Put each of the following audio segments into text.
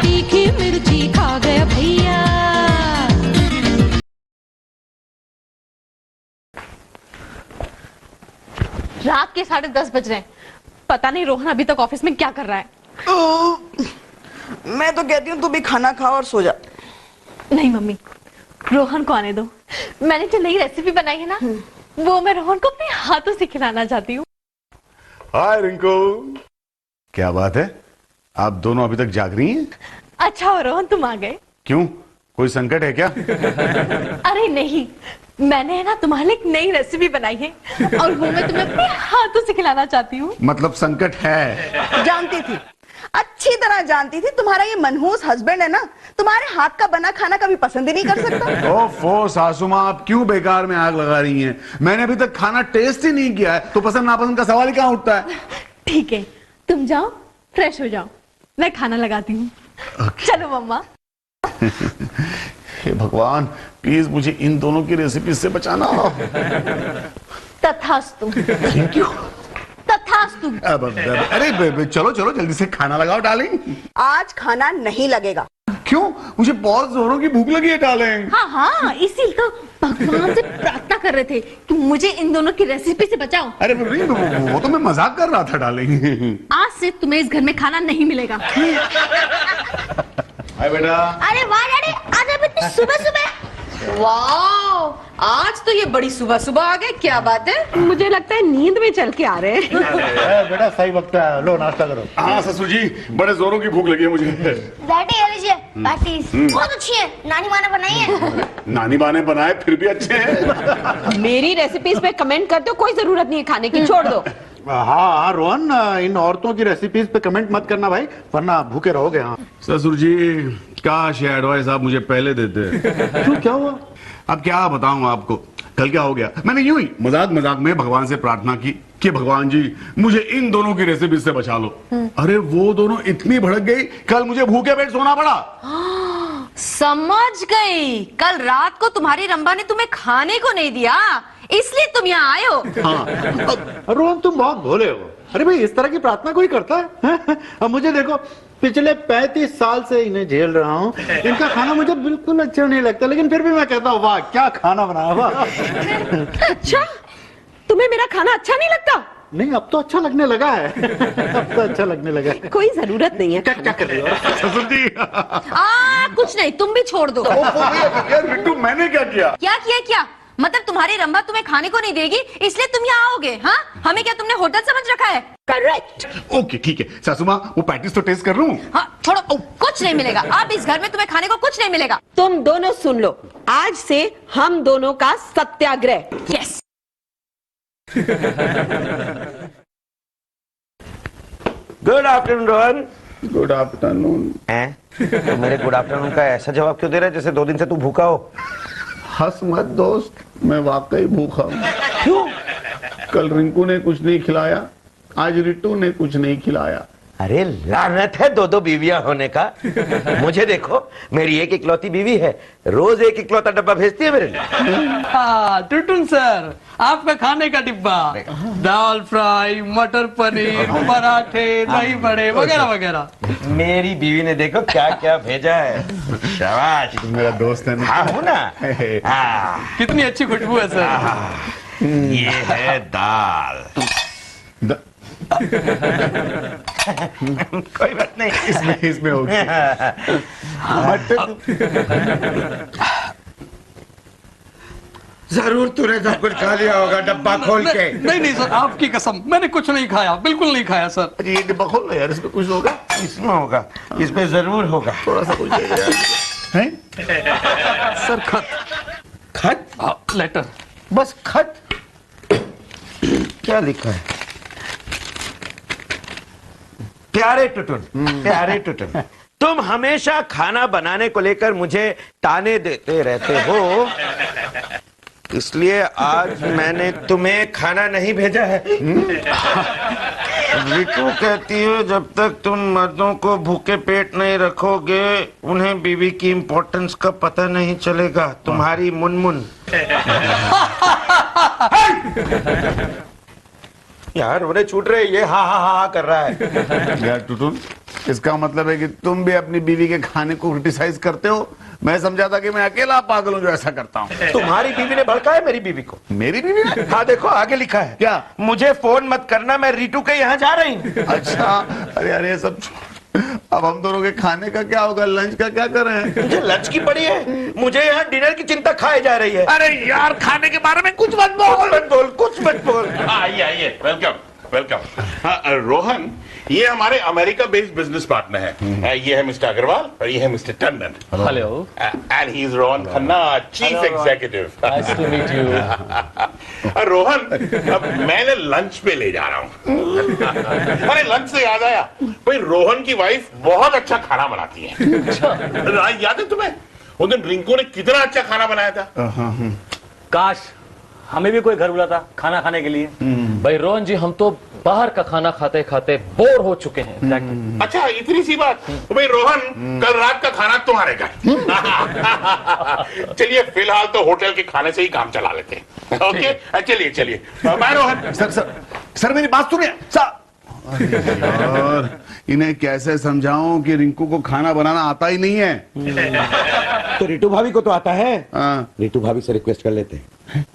तीखी मिर्ची खा गया भैया। रात के 10:30 बज रहे हैं, पता नहीं रोहन अभी तक ऑफिस में क्या कर रहा है। मैं तो कहती हूँ तू भी खाना खा और सो जा। नहीं मम्मी, रोहन को आने दो। मैंने जो नई रेसिपी बनाई है ना, वो मैं रोहन को अपने हाथों से खिलाना चाहती हूँ। हाय रिंकू, क्या बात है, आप दोनों अभी तक जाग रही हैं? अच्छा हो रोहन तुम आ गए। क्यों, कोई संकट है क्या? अरे नहीं, मैंने ना तुम्हारे लिए एक नई रेसिपी बनाई है और वो मैं तुम्हें अपने हाथों से खिलाना चाहती हूँ। मतलब संकट है? जानती थी, अच्छी तरह जानती थी तुम्हारा ये मनहूस हस्बैंड है ना, तुम्हारे हाथ का बना खाना कभी पसंद ही नहीं कर सकता। ओफो सासू माँ, आप क्यों बेकार में आग लगा रही हैं? मैंने अभी तक खाना टेस्ट ही नहीं किया है, तो पसंद नापसंद का सवाल ही कहाँ उठता है? ठीक है, तुम जाओ फ्रेश हो जाओ, मैं खाना लगाती हूँ। चलो मम्मा। हे भगवान, प्लीज मुझे इन दोनों की रेसिपी से बचाना। तथास्तु। Thank you. तथास्तु। अरे चलो चलो जल्दी से खाना लगाओ डार्लिंग। आज खाना नहीं लगेगा। क्यों? मुझे बहुत जोरों की भूख लगी है डार्लिंग। हाँ हाँ, इसीलिए तो भगवान से प्रार्थना कर रहे थे कि मुझे इन दोनों की रेसिपी से बचाओ। अरे वो तो मैं मजाक कर रहा था डार्लिंग। आज से तुम्हें इस घर में खाना नहीं मिलेगा। हाय बेटा। अरे वाह डैडी, आज आप इतनी सुबह सुबह। वाह, आज तो ये बड़ी सुबह सुबह आ गए, क्या बात है? मुझे लगता है नींद में चल के आ रहे हैं। बेटा सही वक्त है, लो नाश्ता करो। हाँ ससुर जी, बड़े जोरों की भूख लगी है मुझे। डैडी ये लीजिए पैटीज, बहुत अच्छी है, नानी माँ ने बनाई है। नानी माँ ने बनाए फिर भी अच्छे हैं। मेरी रेसिपीज पे कमेंट करते हो, कोई जरूरत नहीं है खाने की, छोड़ दो। हाँ रोहन, इन औरतों की रेसिपीज पे कमेंट मत करना भाई, वरना भूखे रहोगे। हाँ ससुर जी, काश ये एडवाइस आप मुझे पहले देते। क्यों, क्या हुआ? अब क्या बताऊं आपको, कल क्या हो गया, मैंने यूं ही मजाक मजाक में भगवान से प्रार्थना की कि भगवान जी मुझे इन दोनों की रेसिपी से बचा लो। अरे वो दोनों इतनी भड़क गई, कल मुझे भूखे पेट सोना पड़ा। समझ गई, कल रात को तुम्हारी रंभा ने तुम्हें खाने को नहीं दिया, इसलिए तुम यहाँ आए हो। हाँ। रोहन तुम बहुत भोले हो। अरे भाई, इस तरह की प्रार्थना कोई करता है? अब मुझे देखो, पिछले 35 साल से इन्हें झेल रहा हूँ, इनका खाना मुझे बिल्कुल अच्छा नहीं लगता, लेकिन फिर भी मैं कहता हूँ वाह क्या खाना बनाया, वाह। अच्छा, तुम्हें मेरा खाना अच्छा नहीं लगता? नहीं, अब तो अच्छा लगने लगा है। अब तो अच्छा लगने लगा है। कोई जरूरत नहीं है। क्या कर रही हो? ससुर जी। कुछ नहीं, तुम भी छोड़ दो। यार बिट्टू, मैंने क्या किया? क्या किया? क्या मतलब, तुम्हारी रंभा तुम्हें खाने को नहीं देगी इसलिए तुम यहाँ आओगे? हाँ, हमें क्या तुमने होटल समझ रखा है? करेक्ट। ओके ठीक है सासू माँ, वो पैटीज तो टेस्ट कर लूं। हाँ छोड़ो, कुछ नहीं मिलेगा, अब इस घर में तुम्हें खाने को कुछ नहीं मिलेगा। तुम दोनों सुन लो, आज से हम दोनों का सत्याग्रह। Yes. Good afternoon Rohan. Good afternoon. तो मेरे गुड आफ्टरनून का ऐसा जवाब क्यों दे रहा है जैसे 2 दिन से तू भूखा हो? हंस मत दोस्त, मैं वाकई भूखा हूँ। क्यों? कल रिंकू ने कुछ नहीं खिलाया, आज रिट्टू ने कुछ नहीं खिलाया। अरे लानत है 2-2 बीवियां होने का। मुझे देखो, मेरी एक इकलौती बीवी है, रोज एक इकलौता डब्बा भेजती है मेरे लिए। टुटुन सर, आपका खाने का डिब्बा, दाल फ्राई, मटर पनीर, पराठे, दही बड़े वगैरह वगैरह। मेरी बीवी ने देखो क्या क्या भेजा है। शाबाश, मेरा दोस्त है ना। हाँ हूँ ना। कितनी अच्छी खुशबू है सर। ये है दाल। कोई बात नहीं, इसमें होगी। जरूर तूने सब कुछ खा लिया होगा डब्बा खोल के। नहीं सर, आपकी कसम, मैंने कुछ नहीं खाया, बिल्कुल नहीं खाया सर। अरे ये डिब्बा खोल लो यार, इसमें कुछ होगा। इसमें होगा, इसमें जरूर होगा। थोड़ा सा कुछ है सर खत। खत? लेटर। बस खत? क्या लिखा है? प्यारे टुटुन, प्यारे टुटुन, तुम हमेशा खाना बनाने को लेकर मुझे ताने देते रहते हो, इसलिए आज मैंने तुम्हें खाना नहीं भेजा है। रितु कहती है जब तक तुम मर्दों को भूखे पेट नहीं रखोगे उन्हें बीवी की इम्पोर्टेंस का पता नहीं चलेगा। तुम्हारी मुनमुन। यार उन्हें छूट रहे, ये हाँ हाँ हाँ कर रहा है। यार टुटुन, इसका मतलब है कि तुम भी अपनी बीवी के खाने को क्रिटिसाइज करते हो। मैं समझा था कि मैं अकेला पागल हूँ जो ऐसा करता हूँ। तुम्हारी बीवी ने भड़का है मेरी बीवी को। मेरी बीवी ने? हाँ देखो आगे लिखा है क्या? मुझे फोन मत करना, मैं रीटू के यहाँ जा रही हूँ। अच्छा, अरे अरे सब अब हम दोनों के खाने का क्या होगा, लंच का क्या कर रहे हैं? मुझे लंच की पड़ी है, मुझे यहाँ डिनर की चिंता खाए जा रही है। अरे यार खाने के बारे में कुछ मत बोल। कुछ मत बोल। आइए आइए, वेलकम वेलकम। हाँ रोहन, ये हमारे अमेरिका बेस्ड बिजनेस पार्टनर है। ये है मिस्टर अग्रवाल और ये है mister Tandon. Hello. And he is Rohan Khanna, chief executive. Nice to meet you. Rohan, अब मैंने लंच पे ले जा रहा हूँ। अरे लंच से याद आया, भाई रोहन की वाइफ बहुत अच्छा खाना बनाती है। याद है तुम्हें उस दिन रिंकू ने कितना अच्छा खाना बनाया था? काश हमें भी कोई घर बुलाता खाना खाने के लिए। भाई रोहन जी, हम तो बाहर का खाना खाते खाते बोर हो चुके हैं। अच्छा इतनी सी बात। तो भाई रोहन, कल रात का खाना तुम्हारे घर। चलिए फिलहाल तो होटल के खाने से ही काम चला लेते हैं। ओके चलिए चलिए, बाय रोहन। सर मेरी बात सुनिए सर। यार इन्हें कैसे समझाऊं कि रिंकू को खाना बनाना आता ही नहीं है। तो रितु भाभी को तो आता है। हाँ। रितु भाभी से रिक्वेस्ट कर लेते हैं।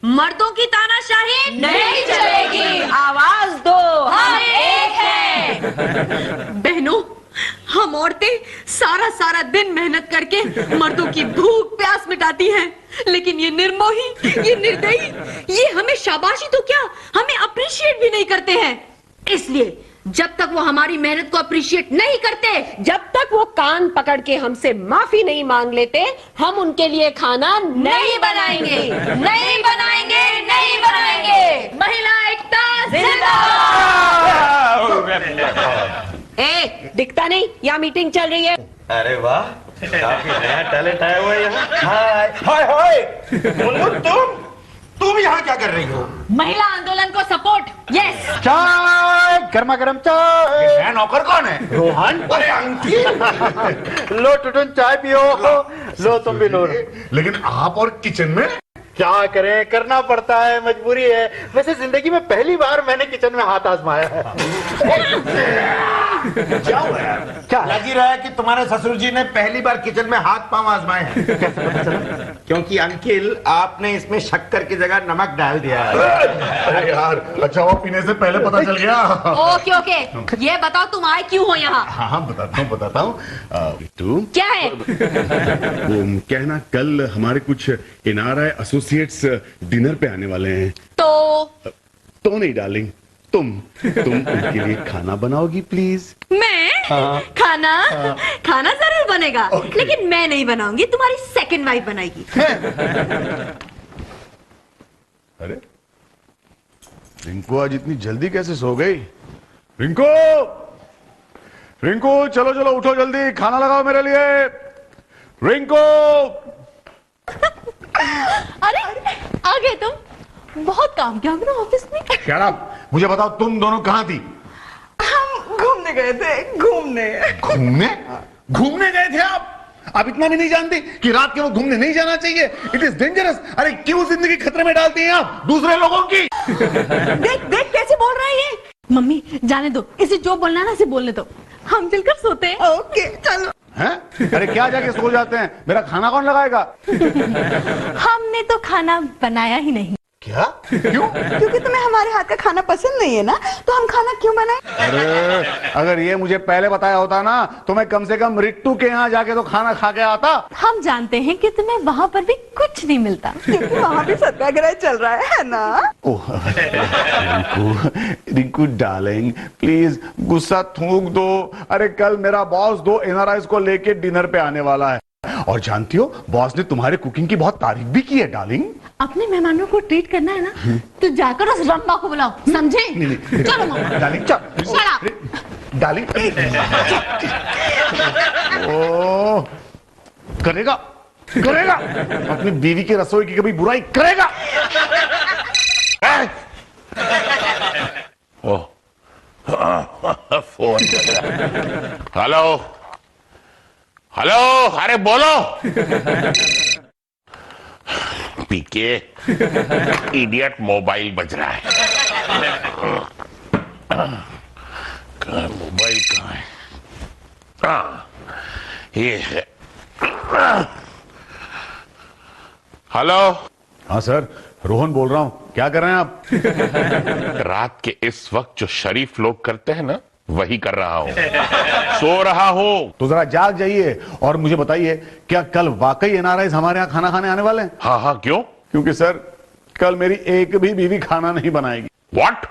मर्दों की तानाशाही नहीं चलेगी, आवाज दो, हम एक हैं। बहनों, हम औरतें सारा सारा दिन मेहनत करके मर्दों की भूख प्यास मिटाती हैं, लेकिन ये निर्मोही, ये निर्दयी, ये हमें शाबाशी तो क्या, हमें अप्रिशिएट भी नहीं करते हैं। इसलिए जब तक वो हमारी मेहनत को अप्रिशिएट नहीं करते, जब तक वो कान पकड़ के हमसे माफी नहीं मांग लेते, हम उनके लिए खाना नहीं बनाएंगे, नहीं बनाएंगे, नहीं बनाएंगे। महिला एकता जिंदाबाद। ए, दिखता नहीं यहाँ मीटिंग चल रही है। अरे वाह, काफी नया टैलेंट आया हुआ है यहाँ। हाय हाय हाय, मुन्मुन तुम यहाँ क्या कर रही हो? महिला आंदोलन को सपोर्ट। यस। चाय, गर्मा गर्म चाय। नया नौकर कौन है? रोहन। अरे अंकित, लो टुटुन चाय पियो। लो तुम भी लो। लेकिन आप और किचन में क्या करें, करना पड़ता है, मजबूरी है। वैसे जिंदगी में पहली बार मैंने किचन में हाथ आजमाया है। क्या हुआ यार? क्या लग ही रहा है कि तुम्हारे ससुर जी ने पहली बार किचन में हाथ पांव आजमाए हैं। कैसे पता चला? क्योंकि अंकिल आपने इसमें शक्कर की जगह नमक डाल दिया है। अरे यार अच्छा वो पीने से पहले पता चल गया। ओके ओके, ये बताओ तुम आए क्यों हो यहाँ? हाँ हाँ बताता हूँ। तू क्या है? क्या है ना, कल हमारे कुछ NRI एसोसिएट्स डिनर पे आने वाले हैं। तो नहीं डार्लिंग, तुम उनके लिए खाना बनाओगी प्लीज? मैं? खाना जरूर बनेगा, लेकिन मैं नहीं बनाऊंगी, तुम्हारी सेकंड वाइफ बनाएगी। अरे रिंकू आज इतनी जल्दी कैसे सो गई? रिंकू चलो चलो उठो जल्दी, खाना लगाओ मेरे लिए। रिंकू अरे आ गए तुम, बहुत काम किया होगा ना ऑफिस में। शट अप, मुझे बताओ तुम दोनों कहाँ थी? हम घूमने गए थे। घूमने गए थे आप इतना भी नहीं जानती कि रात के वक्त घूमने नहीं जाना चाहिए? It is dangerous. अरे क्यों जिंदगी खतरे में डालती हैं आप दूसरे लोगों की? देख कैसे बोल रहा है ये। मम्मी जाने दो, इसे जो बोलना है ना इसे बोलने दो, हम चलकर सोते हैं। ओके चलो। हैं? अरे क्या जाके सो जाते हैं, मेरा खाना कौन लगाएगा? हमने तो खाना बनाया ही नहीं। क्या? क्यों? क्योंकि तुम्हें हमारे हाथ का खाना पसंद नहीं है ना, तो हम खाना क्यों बनाएं? अरे अगर ये मुझे पहले बताया होता ना तो मैं कम से कम रिट्टू के यहाँ जाके तो खाना खा के आता। हम जानते हैं कि तुम्हें वहाँ पर भी कुछ नहीं मिलता, क्योंकि वहाँ भी सत्याग्रह चल रहा है ना। ओह रिंकू डार्लिंग प्लीज गुस्सा थूक दो। अरे कल मेरा बॉस 2 NRIs को लेके डिनर पे आने वाला है, और जानती हो बॉस ने तुम्हारे कुकिंग की बहुत तारीफ भी की है डार्लिंग। अपने मेहमानों को ट्रीट करना है ना तो जाकर उस रंबा को बुलाओ, समझे? नहीं। चलो मामा। डार्लिंग चल। डार्लिंग ओ करेगा अपनी बीवी की रसोई की कभी बुराई करेगा? ओह फोन। हेलो हेलो, अरे बोलो। पीके इडियट, मोबाइल बज रहा है। मोबाइल कहाँ है? हाँ, ये है। हेलो। हाँ सर, रोहन बोल रहा हूँ। क्या कर रहे हैं आप? रात के इस वक्त जो शरीफ लोग करते हैं ना, वही कर रहा हूँ। सो रहा हूँ। तो जरा जाग जाइए और मुझे बताइए, क्या कल वाकई एनआरआईज हमारे यहाँ खाना खाने आने वाले हैं? हाँ हाँ, क्यों? क्योंकि सर, कल मेरी एक भी बीवी खाना नहीं बनाएगी। व्हाट?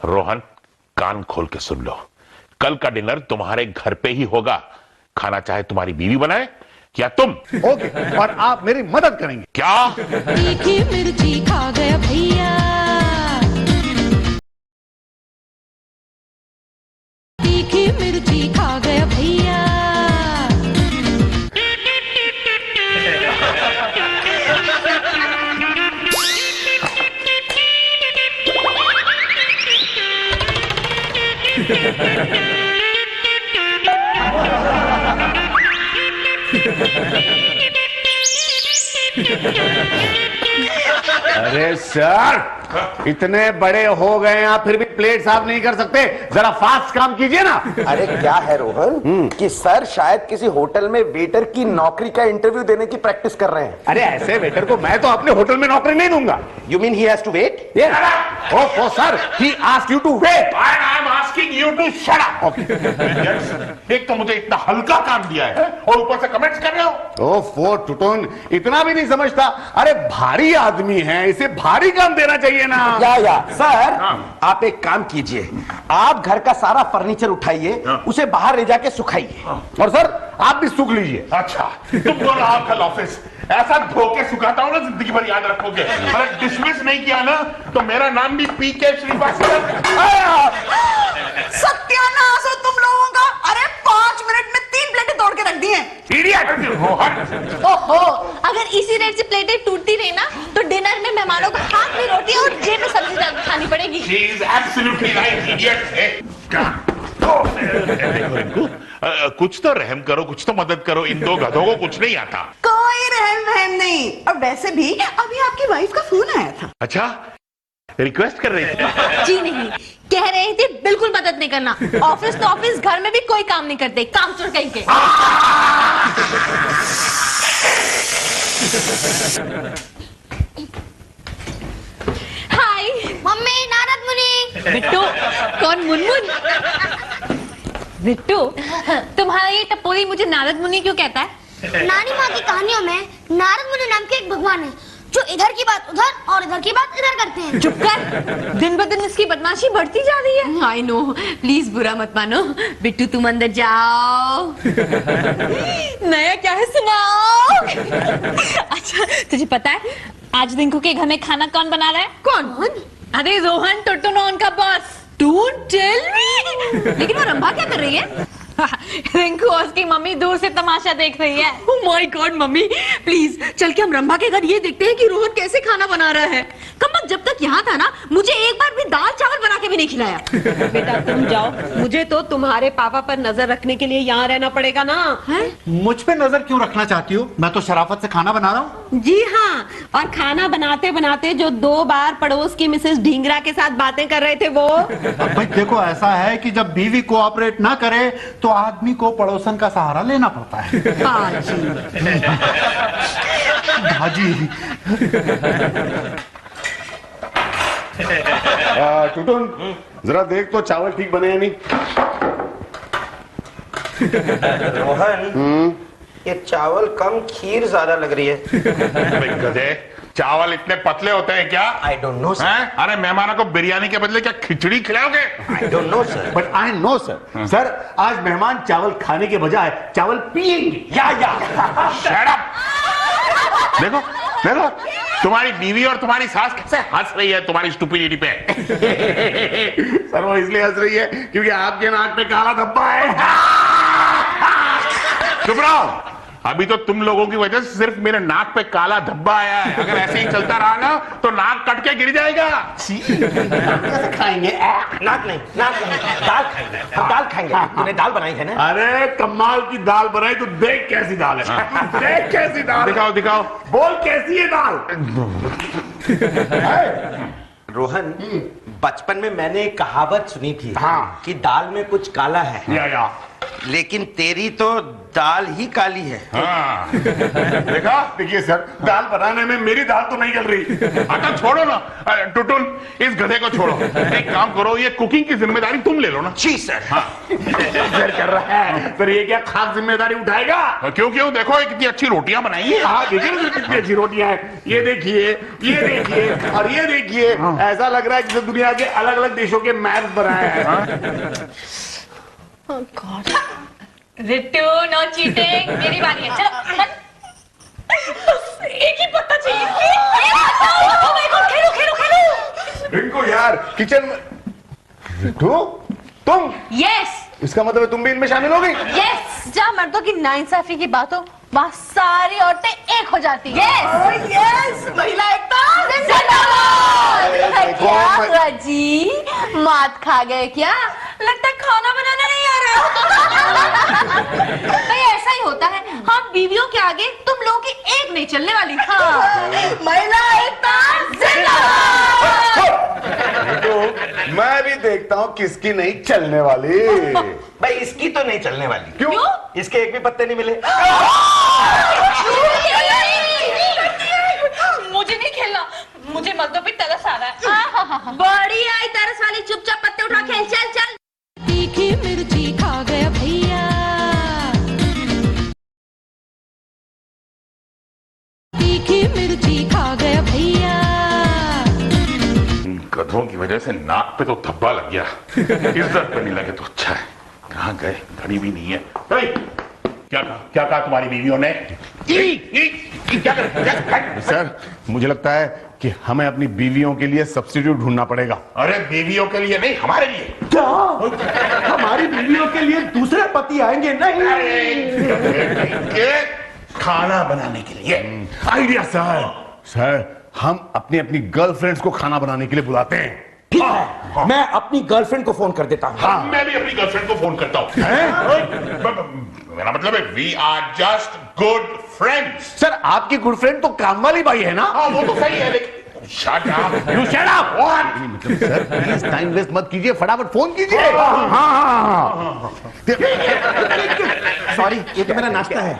रोहन, कान खोल के सुन लो। कल का डिनर तुम्हारे घर पे ही होगा। खाना चाहे तुम्हारी बीवी बनाए या तुम। ओके, और आप मेरी मदद करेंगे। क्या? तीखी मिर्ची खा गया भैया, तीखी मिर्ची खा गया भैया। अरे सर, इतने बड़े हो गए हैं आप, फिर भी प्लेट साफ नहीं कर सकते? जरा फास्ट काम कीजिए ना। अरे क्या है रोहन कि सर शायद किसी होटल में वेटर की नौकरी का इंटरव्यू देने की प्रैक्टिस कर रहे हैं। अरे ऐसे वेटर को मैं तो अपने होटल में नौकरी नहीं दूंगा। You mean he has to wait? Oh sir, he asked you to wait. I am asking you to shut up. Okay. एक तो मुझे इतना हल्का काम दिया है और ऊपर से कमेंट्स कर रहे हो। ओफो टुटुन, इतना भी नहीं समझता। अरे भारी आदमी है, इसे भारी काम देना चाहिए ना। या सर, आप एक काम कीजिए, आप घर का सारा फर्नीचर उठाइए, उसे बाहर ले जाके सुखाइए। और सर, आप भी सूख लीजिए। अच्छा, तुम दोनों आओ कल ऑफिस। ऐसा धोके सुखाता हूँ ना, जिंदगी भर याद रखोगे। अगर डिसमिस नहीं किया ना, तो मेरा नाम भी पीके श्रीवास्तव। सत्यानाश हो तुम लोगों का। अरे 5 मिनट में 3 प्लेटें तोड़ के रख दी हैं। रोहन, ओहो, अगर इसी रेट से प्लेटें टूटती रही ना, तो डिनर में मेहमानों को हाथ में रोटी और जेब में सब्जी डाल के खानी पड़ेगी। she is absolutely right, idiot. कुछ तो रहम करो, कुछ तो मदद करो। इन दो गधों को कुछ नहीं आता। कोई रहम नहीं। और वैसे भी अभी आपकी वाइफ का फोन आया था। अच्छा, रिक्वेस्ट कर रही थी? जी नहीं, कह रहे थे बिल्कुल मदद नहीं करना। ऑफिस तो ऑफिस, घर में भी कोई काम नहीं करते, काम चोर कहीं के। हाय मम्मी, नारद मुनि। बिट्टू। कौन? मुनमुन? बिट्टू, तुम्हारा ये टपोरी मुझे नारद मुनि क्यों कहता है? नानी माँ की कहानियों में नारद मुनि नाम के एक भगवान है जो इधर की बात उधर और इधर की बात इधर करते हैं। चुप कर, दिन ब दिन इसकी बदमाशी बढ़ती जा रही है। आई नो, प्लीज बुरा मत मानो। बिट्टू तुम अंदर जाओ। नया क्या है सुनाओ। अच्छा, तुझे पता है आज रिंकू के घर में खाना कौन बना रहा है? कौन? अरे रोहन, टुटुनोन का बॉस। Do tell me. लेकिन वो रंभा क्या कर रही है? रिंकू और उसकी मम्मी दूर से तमाशा देख रही है। Oh my God mummy, please चल के हम रंभा के घर ये देखते हैं कि रोहन कैसे खाना बना रहा है। कमक जब तक यहाँ था ना, मुझे एक बार भी दाल चावल बना के भी नहीं खिलाया। बेटा तुम जाओ, मुझे तो तुम्हारे पापा पर नजर रखने के लिए यहाँ रहना पड़ेगा ना। मुझ पे नजर क्यों रखना चाहती हो? मैं तो शराफत से खाना बना रहा हूँ। जी हाँ, और खाना बनाते बनाते जो 2 बार पड़ोस की मिसेस ढींगरा के साथ बातें कर रहे थे वो। अब भाई देखो, ऐसा है कि जब बीवी कोऑपरेट ना करे तो आदमी को पड़ोसन का सहारा लेना पड़ता है। भाजी। टुटुन, जरा देख तो चावल ठीक बने या नहीं। रोहन, ये चावल कम, खीर ज्यादा लग रही है। गधे, चावल इतने पतले होते हैं क्या? I don't know sir. अरे मेहमानों को बिरयानी के बदले क्या खिचड़ी खिलाओगे? I don't know sir. But I know sir. Sir, आज मेहमान चावल खाने के बजाय चावल पिएंगे। या शट अप। देखो देखो, तुम्हारी बीवी और तुम्हारी सास कैसे हंस रही है तुम्हारी स्टुपिडिटी पे। सर, वो इसलिए हंस रही है क्योंकि आपके नाक पे काला धब्बा है। चुप रहो। अभी तो तुम लोगों की वजह से सिर्फ मेरे नाक पे काला धब्बा आया है। अगर ऐसे ही चलता रहा ना तो नाक कट के गिर जाएगा। कैसे खाएंगे? नाक नहीं, दाल खाएंगे। हम दाल खाएंगे। तूने दाल बनाई है ना? अरे कमाल की दाल बनाई, तो देख कैसी दाल है। देख कैसी दाल। दिखाओ दिखाओ, बोल कैसी है दाल। रोहन, बचपन में मैंने एक कहावत सुनी थी। हाँ। कि दाल में कुछ काला है। या। लेकिन तेरी तो दाल ही काली है। हाँ। देखा, देखिए सर, दाल बनाने में मेरी दाल तो नहीं गल रही। अच्छा छोड़ो ना, टुटुल इस गधे को छोड़ो। एक काम करो, ये कुकिंग की जिम्मेदारी तुम ले लो ना। जी सर। हाँ। सर कर रहा है, सर ये क्या खास जिम्मेदारी उठाएगा? क्यों क्यों, देखो ये कितनी अच्छी रोटियां बनाई है। हाँ देखिए ना कितनी अच्छी रोटियां हैं। ये देखिए, ये देखिए और ये देखिए। ऐसा लग रहा है जैसे दुनिया के अलग अलग देशों के मैप बनाए हैं। Oh God. Rittu, no cheating. मेरी बारी है, चलो। एक ही पत्ता चाहिए। Oh my God, खेलो। रिंकू यार, किचन में रिट्टू, तुम? Yes. इसका मतलब तुम भी इनमें शामिल हो गई? Yes. जहाँ मर्दों की नाइंसाफी की बात हो, वहाँ सारी औरतें एक हो जाती हैं। Yes. Yes. महिला एकता जिंदाबाद। क्या हुआ जी? मात खा गए क्या? लगता है खाना बनाना नहीं आ रहा। भाई ऐसा ही होता है, हम बीवियों के आगे तुम लोगों की एक नहीं चलने वाली। हाँ। महिला एकता जिंदाबाद। तो मैं भी देखता हूँ किसकी नहीं चलने वाली। भाई इसकी तो नहीं चलने वाली। क्यों? इसके एक भी पत्ते नहीं मिले। मुझे नहीं खेलना, मुझे मर्दों पे तरस आ रहा है। बड़ी आई तरस वाली, चुपचाप पत्ते उठा खेल। चल चल। तीखी मिर्ची खा गया भैया, तीखी मिर्ची खा गया भैया। गधों की वजह से नाक पे तो धब्बा लग गया। इज्जत पे नहीं लगे तो अच्छा है। कहाँ गए? घड़ी भी नहीं है। क्या कहा तुम्हारी बीवियों ने? क्या कर? सर मुझे लगता है कि हमें अपनी बीवियों के लिए सब्स्टिट्यूट ढूंढना पड़ेगा। अरे बीवियों के लिए नहीं, हमारे लिए। क्या? हमारी बीवियों के लिए दूसरे पति आएंगे? नहीं। खाना बनाने के लिए। आइडिया सर, हम अपनी अपनी गर्लफ्रेंड्स को खाना बनाने के लिए बुलाते हैं। ठीक है, मैं अपनी गर्लफ्रेंड को फोन कर देता हूँ। हाँ, मैं भी अपनी गर्लफ्रेंड को फोन करता हूँ। मेरा मतलब है we are just good friends. Sir आपकी गुड फ्रेंड तो काम वाली बाई है ना? हाँ वो तो सही है, लेकिन shut up, you shut up. मतलब सर प्लीज टाइम वेस्ट मत कीजिए, फटाफट फोन कीजिए। हाँ। सॉरी, ये तो मेरा नाश्ता है।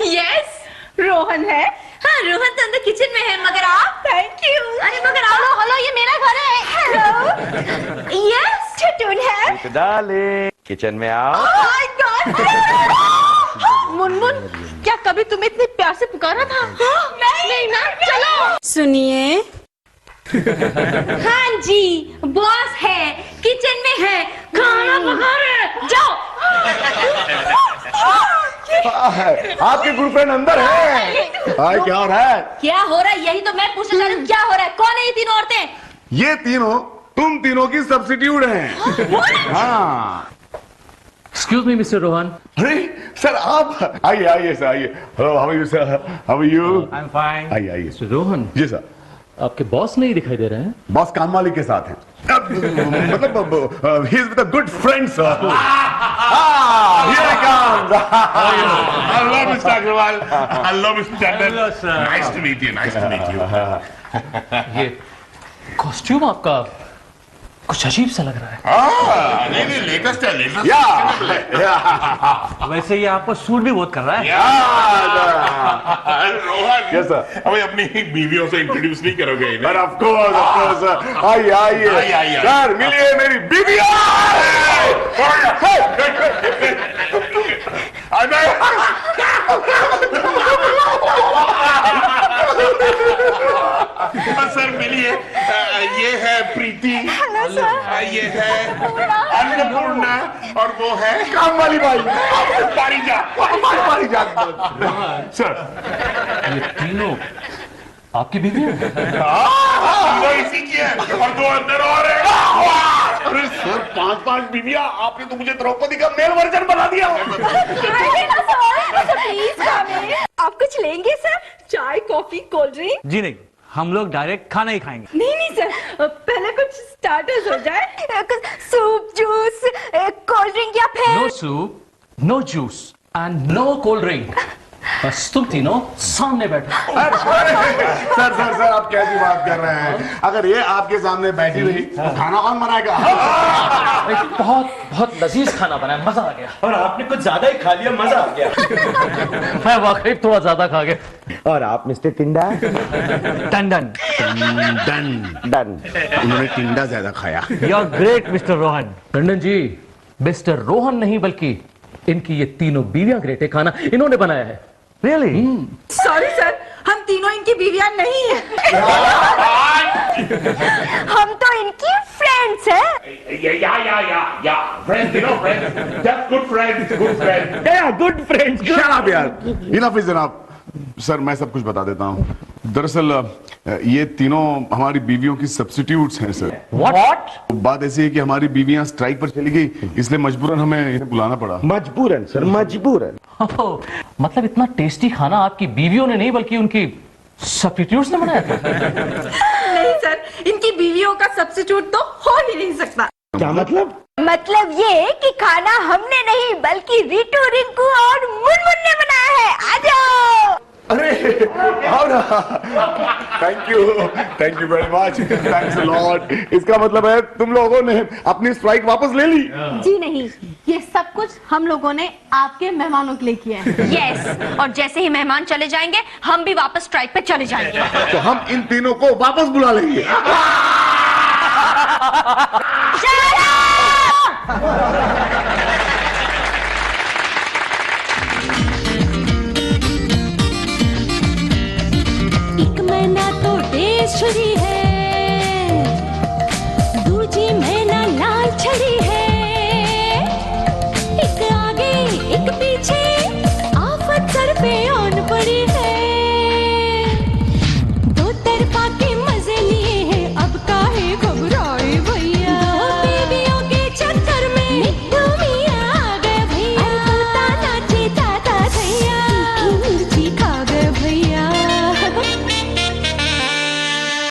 यस, रोहन है। हाँ, रोहन तो अंदर किचन में है, मगर आप? Thank you. अरे मगर आओ। हेलो, ये मेरा घर है। हेलो। यस, टुटुन है। डाले किचन में आओ। Oh my God! मुनमुन, क्या कभी तुम्हें इतने प्यार से पुकारा था? नहीं ना, चलो। सुनिए। हाँ जी, बॉस है, किचन में है, खाना पका रहे। जाओ। आपकी गुड फ्रेंड अंदर है। हाय, क्या हो रहा है? क्या हो रहा है? यही तो मैं पूछना चाह रही हूँ, क्या हो रहा है? कौन है ये तीनों औरतें? ये तीनों तुम तीनों की सब्स्टिट्यूट हैं। हाँ। Excuse me mister Rohan. अरे सर आप आइए सर, आइए। Hello, how are you sir? How are you? I am fine. आइए। मिस्टर रोहन, जी सर। आपके बॉस नहीं दिखाई दे रहे हैं? बॉस कामवाली के साथ हैं। मतलब he is with a good friend sir. Here he comes. Hello mister Agarwal. Hello mister Tandon. Hello, sir. Nice to meet you, nice to meet you. ये कॉस्ट्यूम आपका कुछ अजीब सा लग रहा है। नहीं लेटेस्ट है, लेटेस्ट। वैसे ये आपको सूट भी बहुत कर रहा है। Rohan, Yes, sir. हमें अपनी बीवियों से इंट्रोड्यूस नहीं करोगे इन्हें? But of course sir. आइए सर, मिलिए मेरी बीवी। सर मिलिए, ये है प्रीति। ये है अन्नपूर्णा और वो है काम वाली बाई। पारिजात। सर ये तीनों आपकी बीवी है? तीनों इसी की है और दो अंदर और है। अरे सर 5-5 बीवियां, आपने तो मुझे द्रौपदी का मेल वर्जन बना दिया। आप कुछ लेंगे सर? चाय, कॉफी, कोल्ड ड्रिंक? जी नहीं, हम लोग डायरेक्ट खाना ही खाएंगे। नहीं सर, पहले कुछ स्टार्टर्स हो जाए। सूप, जूस, कोल्ड ड्रिंक या फिर no soup, no juice and no cold drink. बस तुम तीनों सामने बैठो। सर सर सर आप कैसी बात कर रहे हैं? अगर ये आपके सामने बैठी रही तो खाना कौन बनाएगा? बहुत बहुत लजीज खाना बना है, मजा आ गया। और आपने कुछ ज्यादा ही खा लिया, मजा आ गया। मैं वाकई थोड़ा ज्यादा खा गया। और आप मिस्टर टिंडा? टंडन। डन। उन्होंने टिंडा ज्यादा खाया। You are great mister Rohan. Tandon ji, mister Rohan नहीं बल्कि इनकी ये तीनों बीवियां ग्रेट है, खाना इन्होंने बनाया है। रियली? सॉरी सर, हम तीनों इनकी बीवियां नहीं हैं। हम तो इनकी फ्रेंड्स हैं। या friends, you know friends, just good friends, good friends. या गुड फ्रेंड्स। शट अप यार, इनफ इज इनफ। सर मैं सब कुछ बता देता हूँ। दरअसल ये तीनों हमारी बीवियों की सब्स्टिट्यूट्स हैं सर। व्हाट? बात ऐसी है कि हमारी बीवियां स्ट्राइक पर चली गई, इसलिए मजबूरन हमें इन्हें बुलाना पड़ा। मजबूरन सर, मजबूरन। मतलब इतना टेस्टी खाना आपकी बीवियों ने नहीं बल्कि उनकी सब्स्टिट्यूट्स ने बनाया था? नहीं सर, इनकी बीवियों का सब्स्टिट्यूट तो हो ही नहीं सकता। क्या मतलब? मतलब ये कि खाना हमने नहीं बल्कि रीटू, रिंकू और मुनमुन ने बनाया है। आ जाओ। अरे आओ ना। Thank you very much, thanks a lot. इसका मतलब है तुम लोगों ने अपनी स्ट्राइक वापस ले ली? जी नहीं, ये सब कुछ हम लोगों ने आपके मेहमानों के लिए किया है। यस, और जैसे ही मेहमान चले जाएंगे हम भी वापस स्ट्राइक पे चले जाएंगे। तो हम इन तीनों को वापस बुला लेंगे। एक महीना तो डेज छुरी